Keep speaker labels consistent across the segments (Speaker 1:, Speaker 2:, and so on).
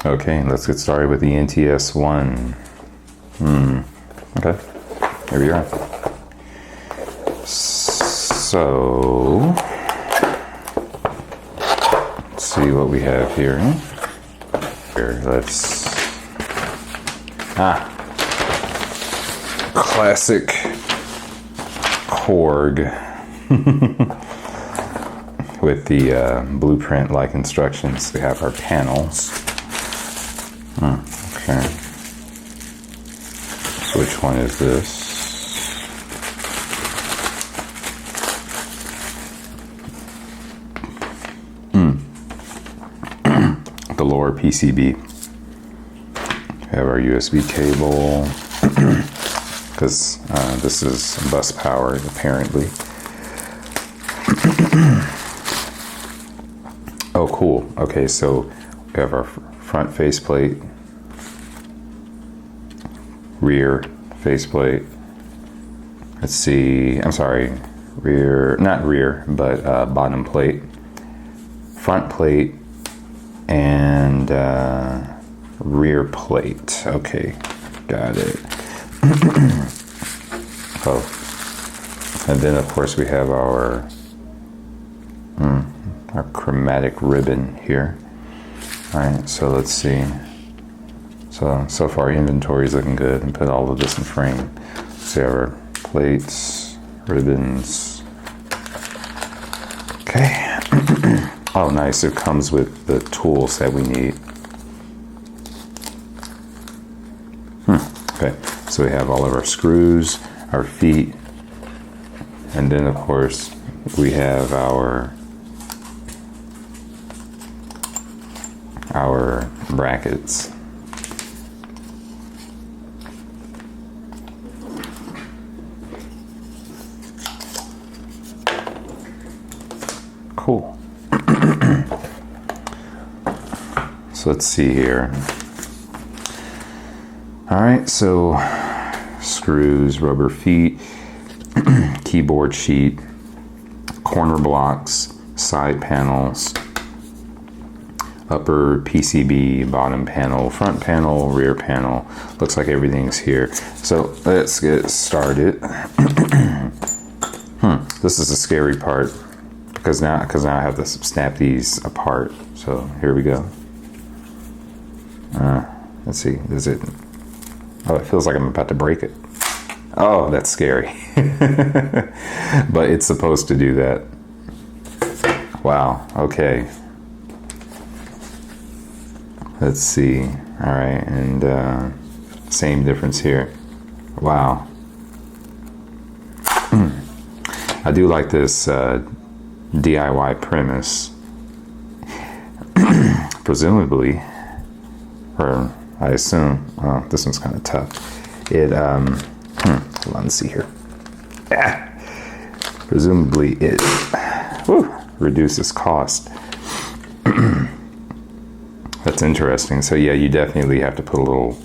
Speaker 1: Okay, let's get started with the NTS-1. Okay, here we are. So, let's see what we have here. Here, let's... classic Korg with the blueprint-like instructions. We have our panels. Okay. So which one is this? The lower PCB. We have our USB cable, because this is bus powered apparently. Oh, cool. Okay, so we have our front faceplate, rear faceplate. Let's see, I'm sorry, rear, not rear, but bottom plate, front plate, and rear plate. Okay, got it. Oh, and then of course we have our chromatic ribbon here. All right, so let's see. So far inventory is looking good, and put all of this in frame. So we have our plates, ribbons. Okay. Oh, nice. It comes with the tools that we need. Okay, so we have all of our screws, our feet, and then of course we have our brackets. Cool. So let's see here. All right, so screws, rubber feet, keyboard sheet, corner blocks, side panels, upper PCB, bottom panel, front panel, rear panel. Looks like everything's here. So let's get started. This is the scary part, because now I have to snap these apart. So here we go. Let's see, is it? Oh, it feels like I'm about to break it. Oh, that's scary. But it's supposed to do that. Wow, okay. Let's see. All right, and same difference here. Wow. I do like this DIY premise. Presumably, or I assume, well, this one's kind of tough. It, hold on, let's see here. Presumably it reduces cost. That's interesting. So yeah, you definitely have to put a little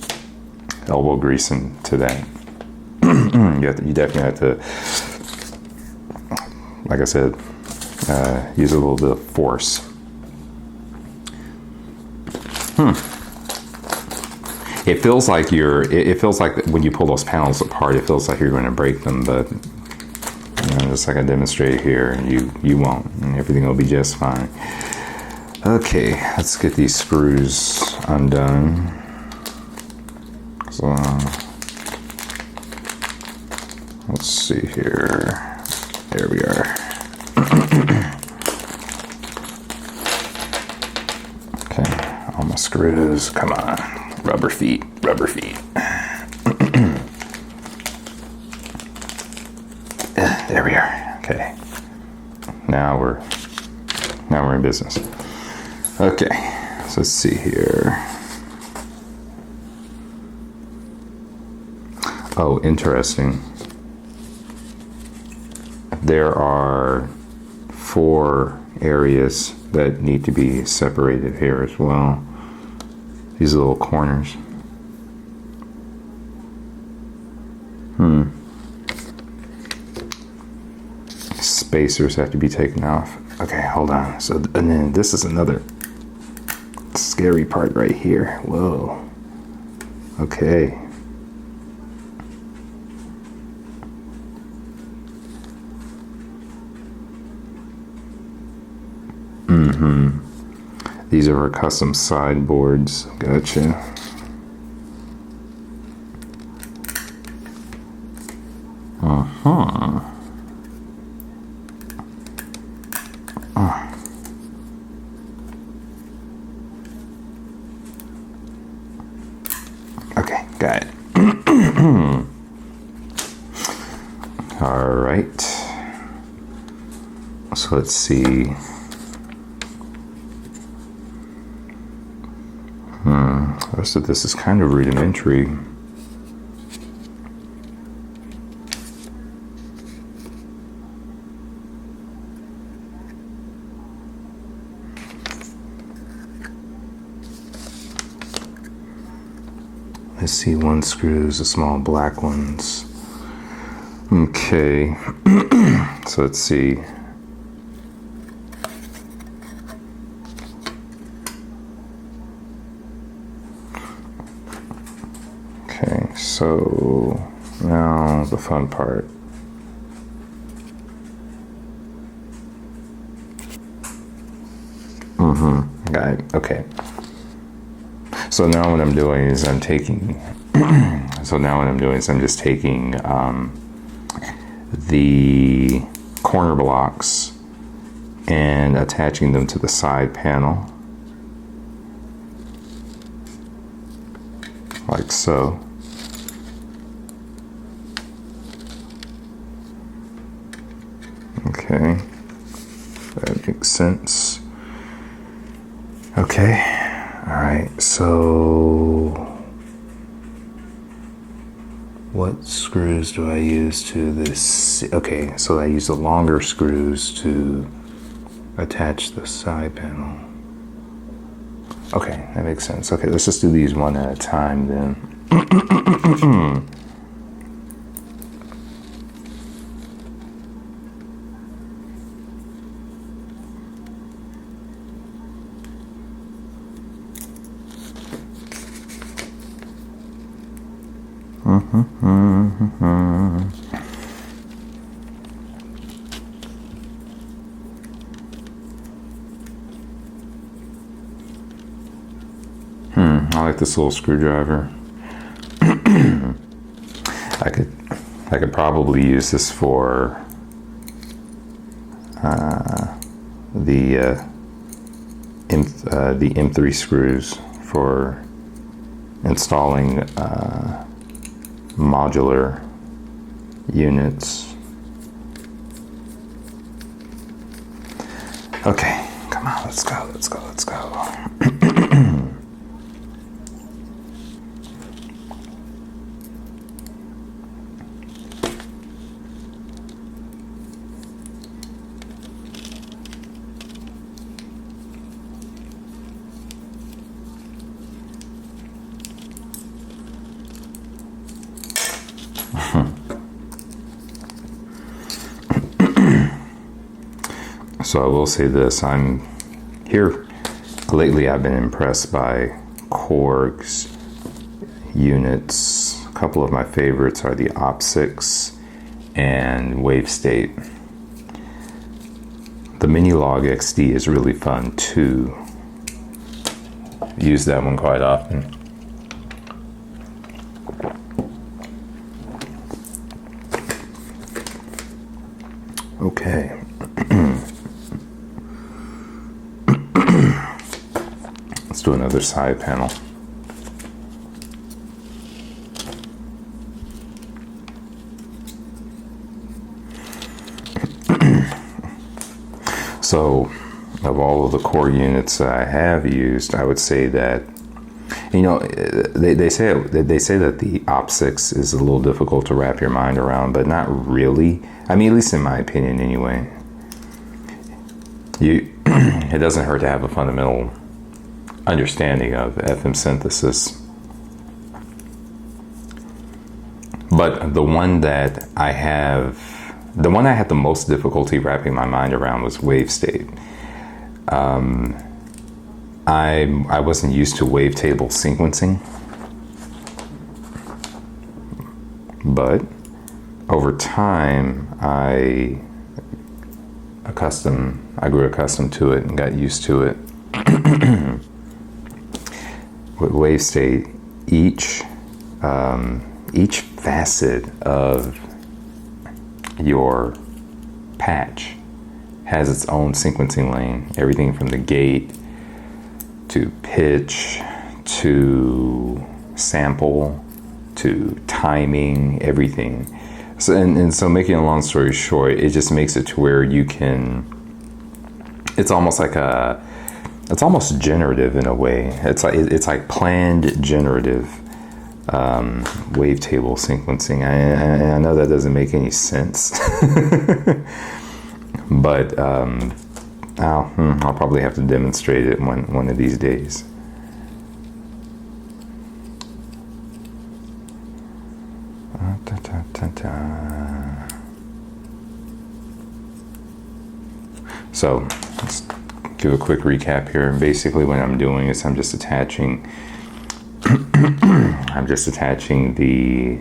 Speaker 1: elbow grease into that. You definitely have to, like I said, use a little bit of force. It feels like it feels like when you pull those panels apart, it feels like you're going to break them, but just like I demonstrated here, you won't, and everything will be just fine. Okay, let's get these screws undone. So let's see here. There we are. Okay, all my screws. Come on, rubber feet, rubber feet. There we are. Okay. Now we're in business. Okay, so let's see here. Oh, interesting. There are 4 areas that need to be separated here as well. These little corners. Spacers have to be taken off. Okay, hold on. So, and then this is another. It's scary part right here. Whoa. Okay. These are our custom sideboards. Gotcha. Okay, got it. All right. So let's see. The rest of this is kind of rudimentary. I see one screws, the small black ones. Okay, so let's see. Okay, so now the fun part. Got it. Okay. So now what I'm doing is I'm just taking the corner blocks and attaching them to the side panel, like so. Okay, that makes sense. Okay, all right, so what screws do I use to this? Okay, so I use the longer screws to attach the side panel. Okay, that makes sense. Okay, let's just do these one at a time then. I like this little screwdriver. I could probably use this for the M3 screws for installing modular units. Okay, come on, let's go. So I will say this, lately I've been impressed by Korg's units. A couple of my favorites are the OP6 and WaveState. The Minilog XD is really fun too. Use that one quite often. Okay. Let's do another side panel. So, of all of the Korg units that I have used, I would say that, you know, they say that the OP6 is a little difficult to wrap your mind around, but not really. I mean, at least in my opinion, anyway. It doesn't hurt to have a fundamental understanding of FM synthesis. But the one I had the most difficulty wrapping my mind around was WaveState. I wasn't used to wavetable sequencing, but over time I grew accustomed to it and got used to it. With wave state, each facet of your patch has its own sequencing lane. Everything from the gate to pitch to sample to timing, everything. So and so, making a long story short, it just makes it to where you can. It's almost generative in a way. It's like planned generative wavetable sequencing. I know that doesn't make any sense, but I'll probably have to demonstrate it one of these days. So let's give a quick recap here. Basically what I'm doing is I'm just attaching the,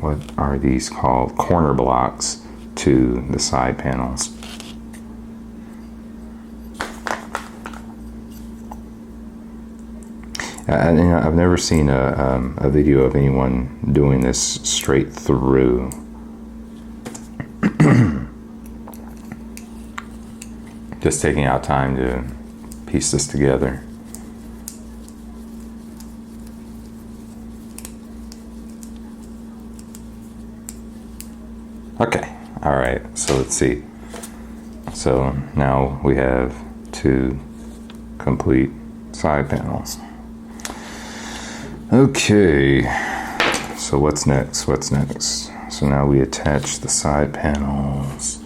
Speaker 1: what are these called, corner blocks to the side panels. And I've never seen a video of anyone doing this straight through. Just taking out time to piece this together. Okay, all right, so let's see. So now we have 2 complete side panels. Okay, so what's next? So now we attach the side panels.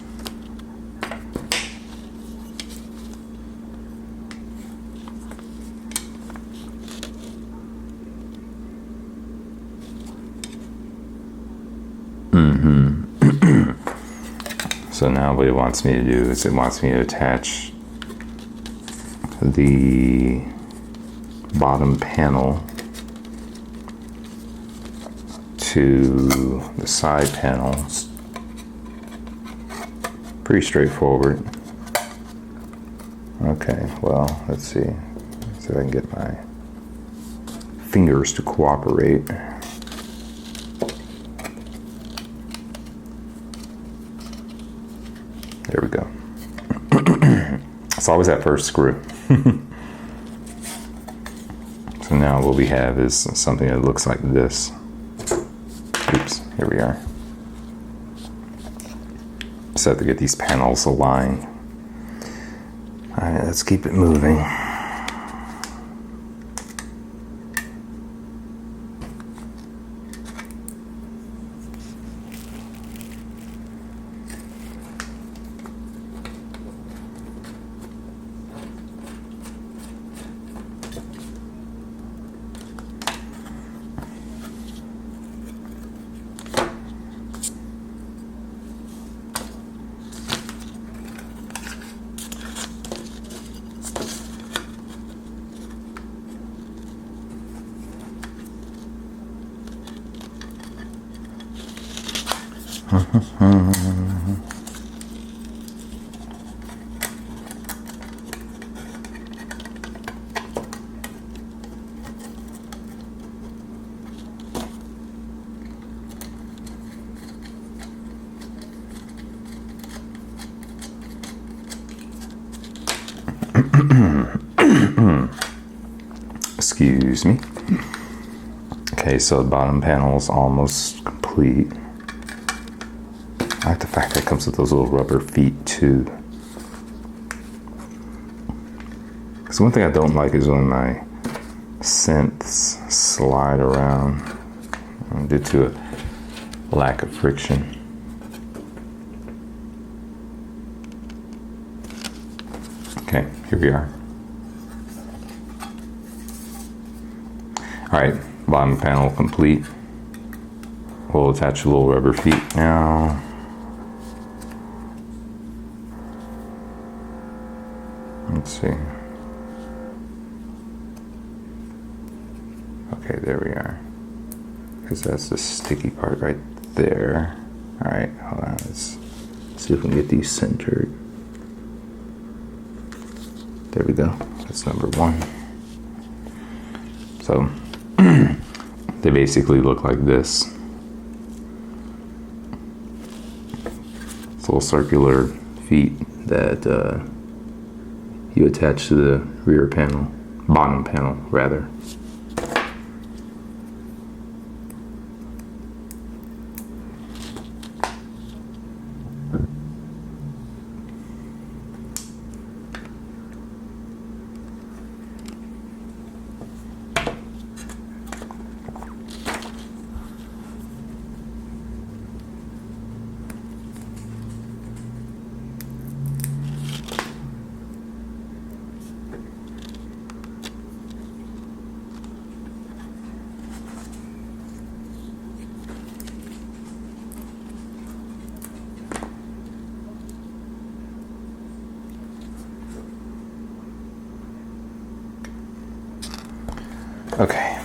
Speaker 1: So now what it wants me to do is it wants me to attach the bottom panel to the side panels. Pretty straightforward. Okay, well, let's see. See if I can get my fingers to cooperate. There we go. It's always that first screw. So now what we have is something that looks like this. Oops, here we are. Just have to get these panels aligned. All right, let's keep it moving. Excuse me. Okay, so the bottom panel is almost complete. I like the fact that it comes with those little rubber feet too. Because one thing I don't like is when my synths slide around due to a lack of friction. Okay, here we are. All right, bottom panel complete. We'll attach the little rubber feet now. Let's see. Okay, there we are. Because that's the sticky part right there. All right, hold on. Let's see if we can get these centered. There we go. That's number one. So they basically look like this. It's little circular feet that you attach to the rear panel, bottom panel rather. Okay,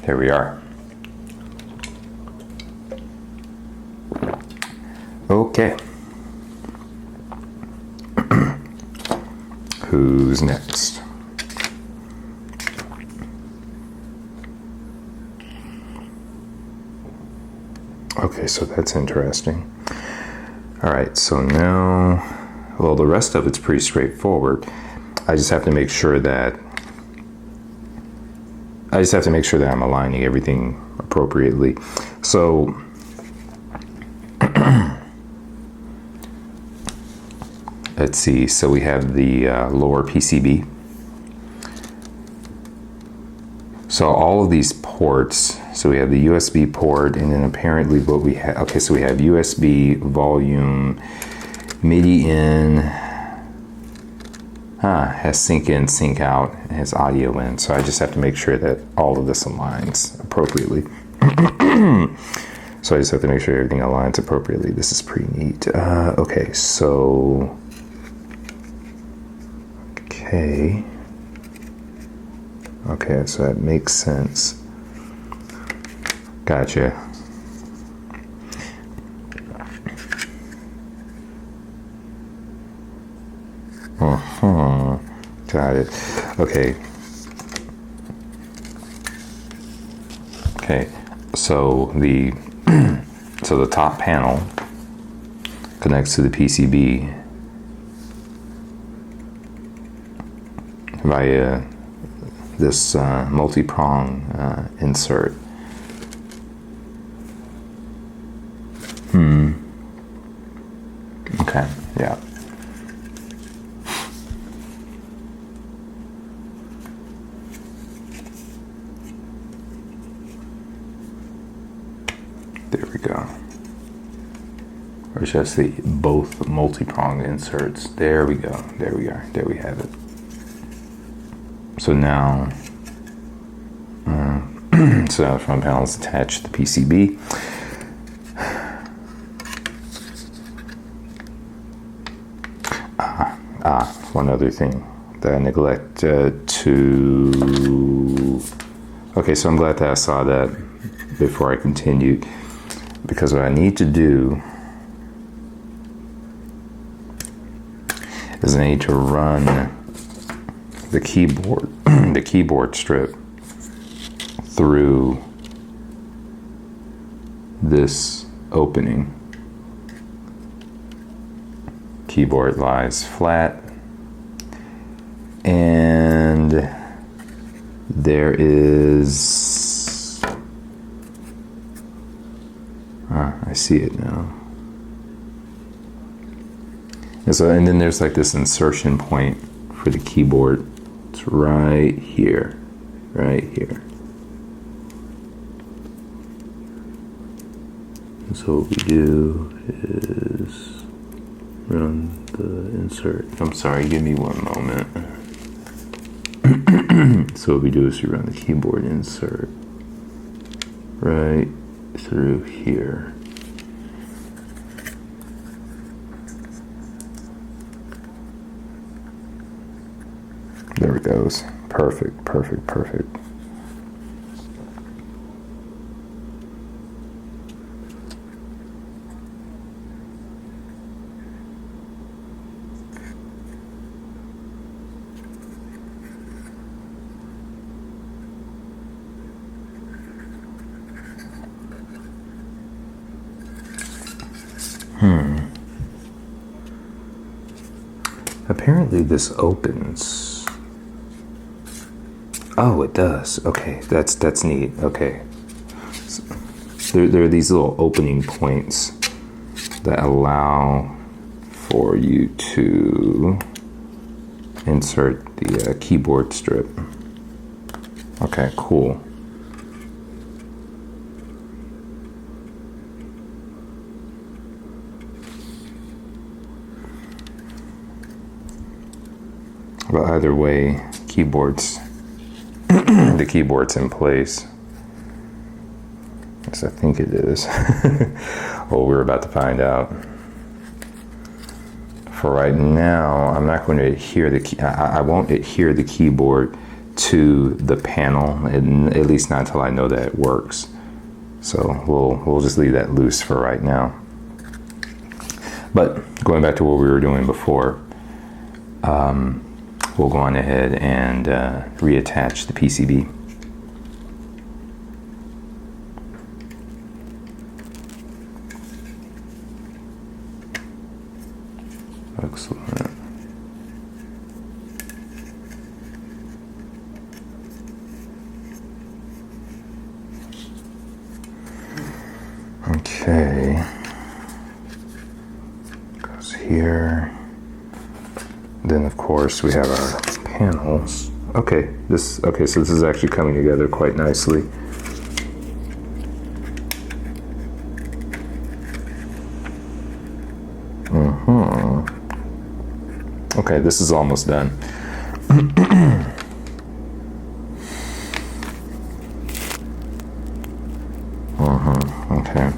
Speaker 1: here we are. Okay. Who's next? Okay, so that's interesting. All right, so now, well, the rest of it's pretty straightforward. I just have to make sure that I'm aligning everything appropriately. So let's see. So we have the lower PCB. So all of these ports. So we have the USB port, and then apparently what we have. Okay, so we have USB, volume, MIDI in. Has sync in, sync out, and has audio in. So I just have to make sure that all of this aligns appropriately. So I just have to make sure everything aligns appropriately. This is pretty neat. Okay, so... Okay, so that makes sense. Gotcha. Got it. Okay. Okay. So the top panel connects to the PCB via this multi-prong insert. Okay. Yeah. There we go. Or should I say both multi-prong inserts? There we go. There we are. There we have it. So now, so now the front panel is attached to the PCB. One other thing that I neglected to... Okay, so I'm glad that I saw that before I continued, because what I need to do is I need to run the keyboard, the keyboard strip through this opening. Keyboard lies flat, and there is, I see it now. And then there's like this insertion point for the keyboard. It's right here, right here. And so what we do is run the insert. I'm sorry, give me one moment. So what we do is we run the keyboard insert right through here. There it goes. Perfect, perfect, perfect. apparently this opens. Oh, it does. Okay, that's neat. Okay. So there are these little opening points that allow for you to insert the keyboard strip. Okay, cool. But either way, keyboards, the keyboard's in place. Yes, I think it is. Well, we're about to find out. For right now, I'm not going to adhere the key. I won't adhere the keyboard to the panel, and at least not until I know that it works. So we'll just leave that loose for right now. But going back to what we were doing before, we'll go on ahead and reattach the PCB. Excellent. Okay. Goes here. Then of course we have our panels. Okay, so this is actually coming together quite nicely. Okay, this is almost done. Okay.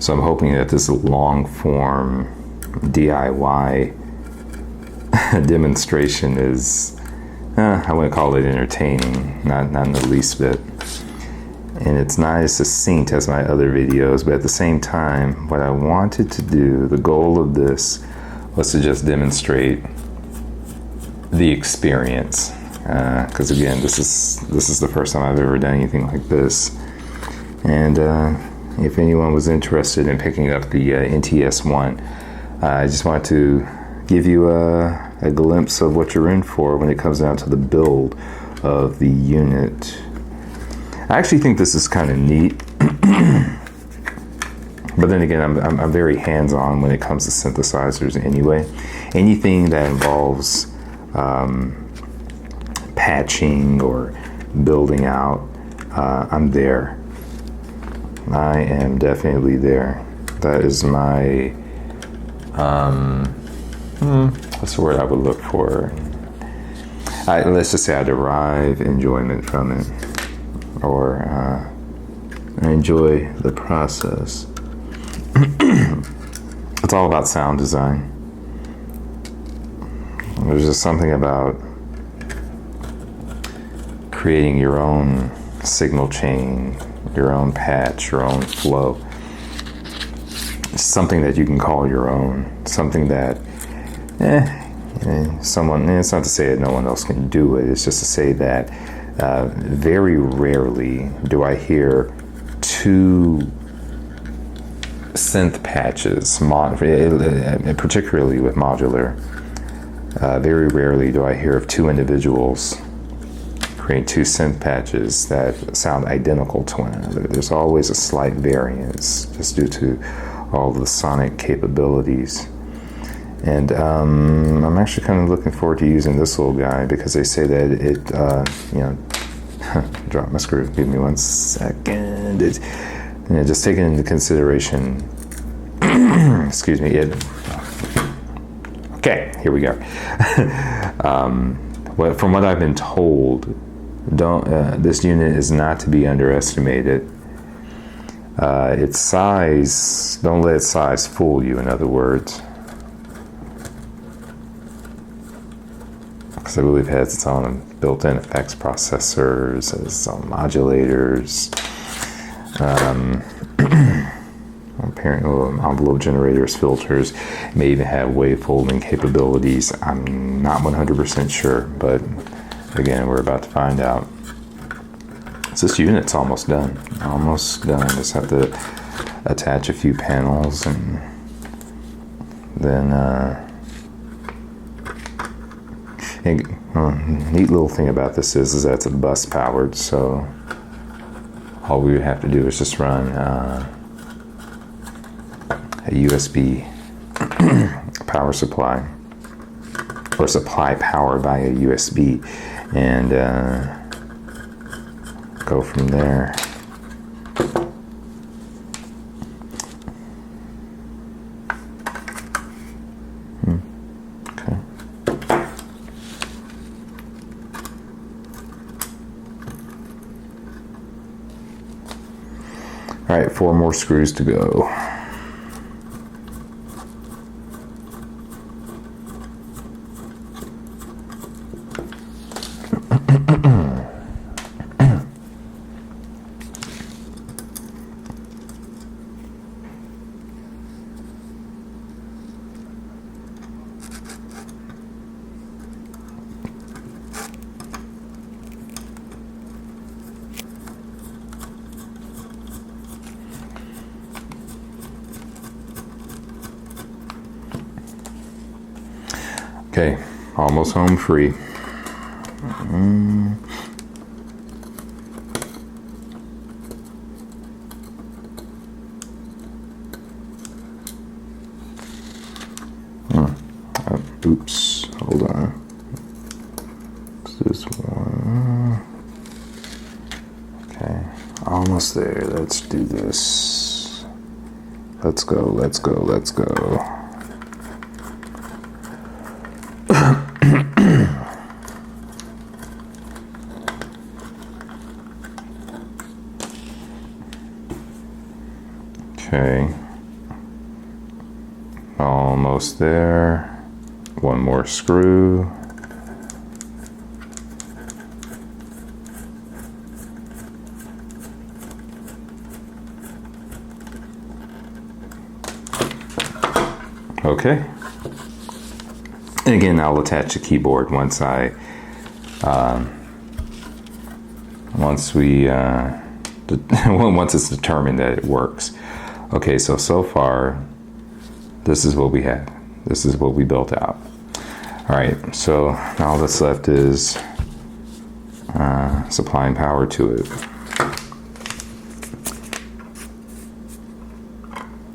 Speaker 1: So I'm hoping that this long form DIY demonstration is, I wouldn't call it entertaining, not in the least bit. And it's not as succinct as my other videos, but at the same time, what I wanted to do, the goal of this was to just demonstrate the experience. Because again, this is the first time I've ever done anything like this. And if anyone was interested in picking up the NTS-1, I just want to give you a glimpse of what you're in for when it comes down to the build of the unit. I actually think this is kind of neat, but then again, I'm very hands-on when it comes to synthesizers anyway. Anything that involves patching or building out, I'm there. I am definitely there. That is my, what's the word I would look for? Let's just say I derive enjoyment from it, or I enjoy the process. It's all about sound design. There's just something about creating your own signal chain, your own patch, your own flow. Something that you can call your own. Something that, someone, it's not to say that no one else can do it, it's just to say that very rarely do I hear two synth patches, particularly with modular. Very rarely do I hear of two individuals create two synth patches that sound identical to one another. There's always a slight variance just due to all the sonic capabilities. And I'm actually kind of looking forward to using this little guy because they say that it, drop my screw, give me 1 second. Just taking into consideration, excuse me, okay, here we go. From what I've been told, this unit is not to be underestimated. Its size, don't let its size fool you, in other words. because I believe it has its own built-in effects processors, its own modulators, apparently envelope generators, filters. It may even have wave folding capabilities. I'm not 100% sure, but again, we're about to find out. So this unit's almost done. Almost done. Just have to attach a few panels, and then neat little thing about this is that it's bus powered, so all we would have to do is just run a USB power supply, or supply power by a USB, and go from there. Okay. All right, 4 more screws to go. Okay, almost home free. Oops, hold on. This one. Okay, almost there. Let's do this. Let's go, let's go, let's go. Okay, almost there. One more screw. Okay. And again, I'll attach the keyboard once once it's determined that it works. Okay, so far, this is what we have. This is what we built out. All right, so now all that's left is supplying power to it.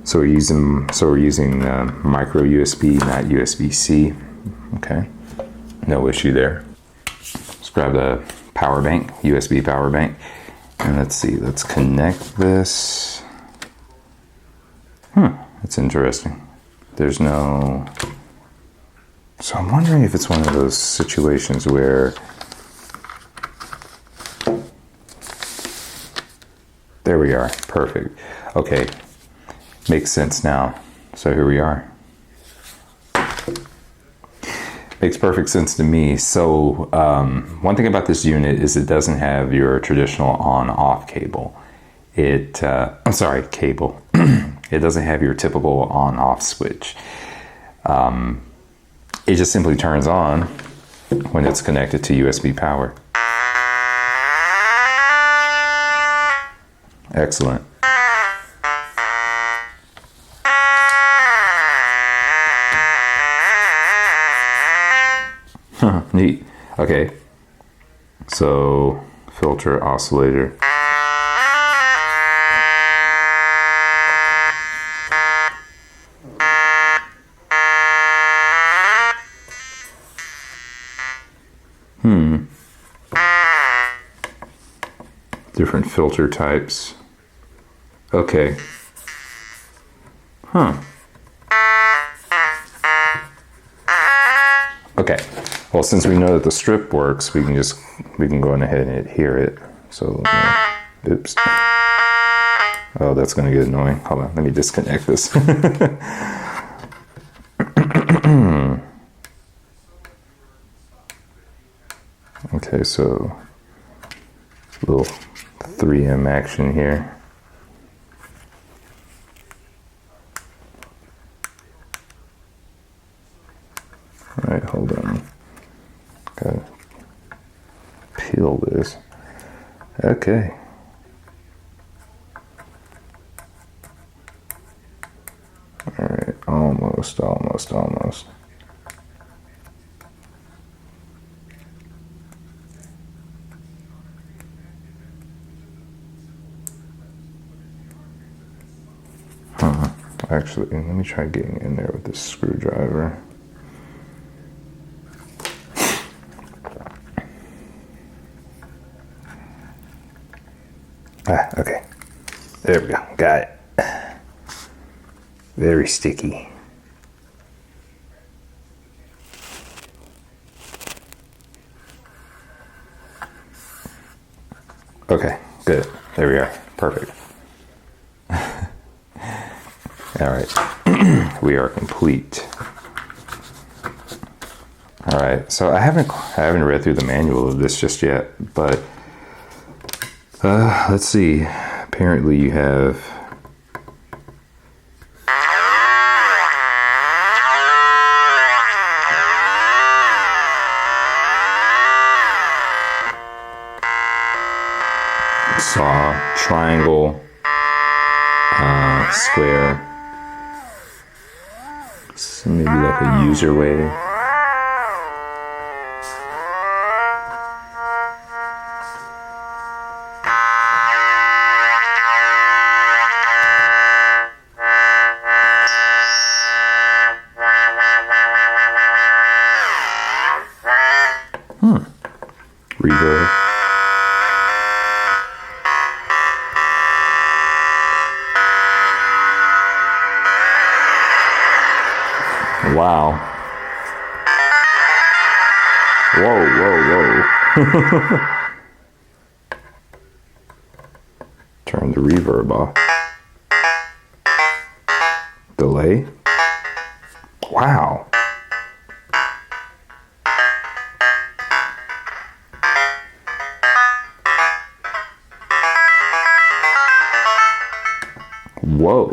Speaker 1: So we're using micro USB, not USB-C. Okay, no issue there. Let's grab the power bank, USB power bank, and let's see. Let's connect this. That's interesting. There's no. So I'm wondering if it's one of those situations where. There we are. Perfect. Okay. Makes sense now. So here we are. Makes perfect sense to me. So one thing about this unit is it doesn't have your traditional on-off cable. Cable. It doesn't have your typical on-off switch. It just simply turns on when it's connected to USB power. Excellent. Neat. Okay. So, filter, oscillator. Different filter types. Okay. Okay. Well, since we know that the strip works, we can go ahead and hear it. So, oops. Oh, that's going to get annoying. Hold on, let me disconnect this. Okay, so a little 3M action here. All right, hold on. Gotta peel this. Okay. All right, almost. Actually, let me try getting in there with this screwdriver. Okay. There we go. Got it. Very sticky. Okay, good. There we are. Perfect. All right. We are complete. All right. So I haven't read through the manual of this just yet, but let's see. Apparently you have saw, triangle, square, so maybe like a user way. Reverb. Wow. Whoa. Turn the reverb off. Delay. Wow. Whoa.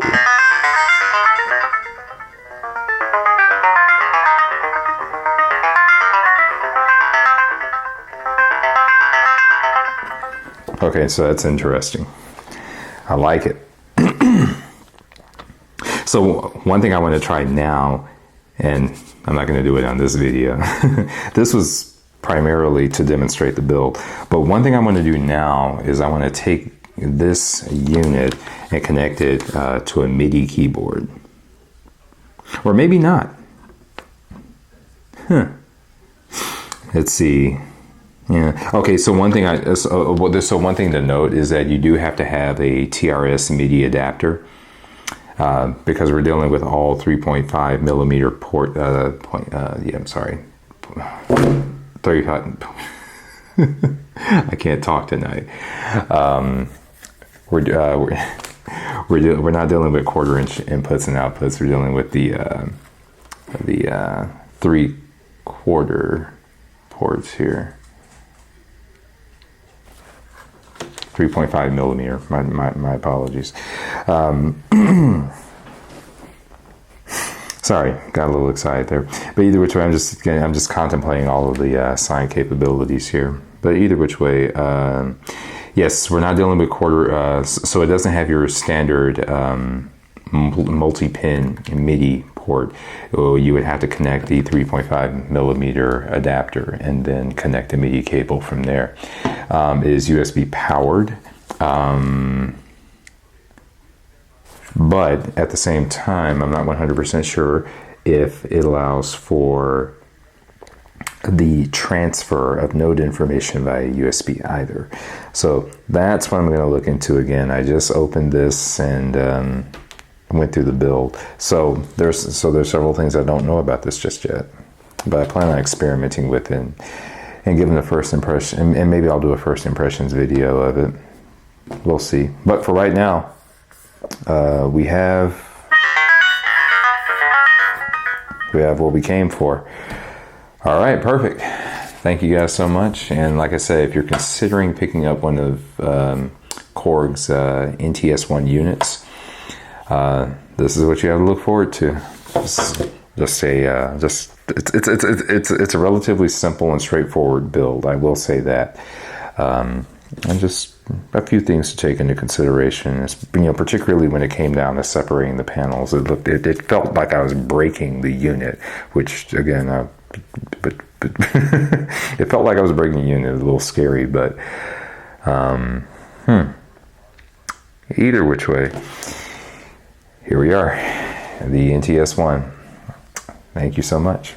Speaker 1: Okay, so that's interesting. I like it. So one thing I want to try now, and I'm not going to do it on this video. This was primarily to demonstrate the build. But one thing I want to do now is I want to take this unit and connect it to a MIDI keyboard. Or maybe not. Let's see. Yeah. Okay. So one thing one thing to note is that you do have to have a TRS MIDI adapter because we're dealing with all 3.5 millimeter port. I'm sorry. 35. I can't talk tonight. We're not dealing with 1/4 inch inputs and outputs. We're dealing with the 3/4 ports here. 3.5 millimeter. My apologies. Sorry, got a little excited there. But either which way, I'm just contemplating all of the sign capabilities here. But either which way, yes, we're not dealing with 1/4. So it doesn't have your standard multi-pin MIDI port. You would have to connect the 3.5 millimeter adapter and then connect the MIDI cable from there. It is USB powered. But at the same time, I'm not 100% sure if it allows for the transfer of note information via USB either. So that's what I'm going to look into again. I just opened this and went through the build. So there's several things I don't know about this just yet, but I plan on experimenting with it and giving a first impression, and maybe I'll do a first impressions video of it. We'll see. But for right now, we have what we came for. All right, perfect. thank you guys so much. And like I said, if you're considering picking up one of Korg's NTS-1 units, this is what you have to look forward to. It's a relatively simple and straightforward build. I will say that, and just a few things to take into consideration. Particularly when it came down to separating the panels, it felt like I was breaking the unit, which again, but it felt like I was breaking the unit. It was a little scary, but either which way, here we are, the NTS-1. Thank you so much.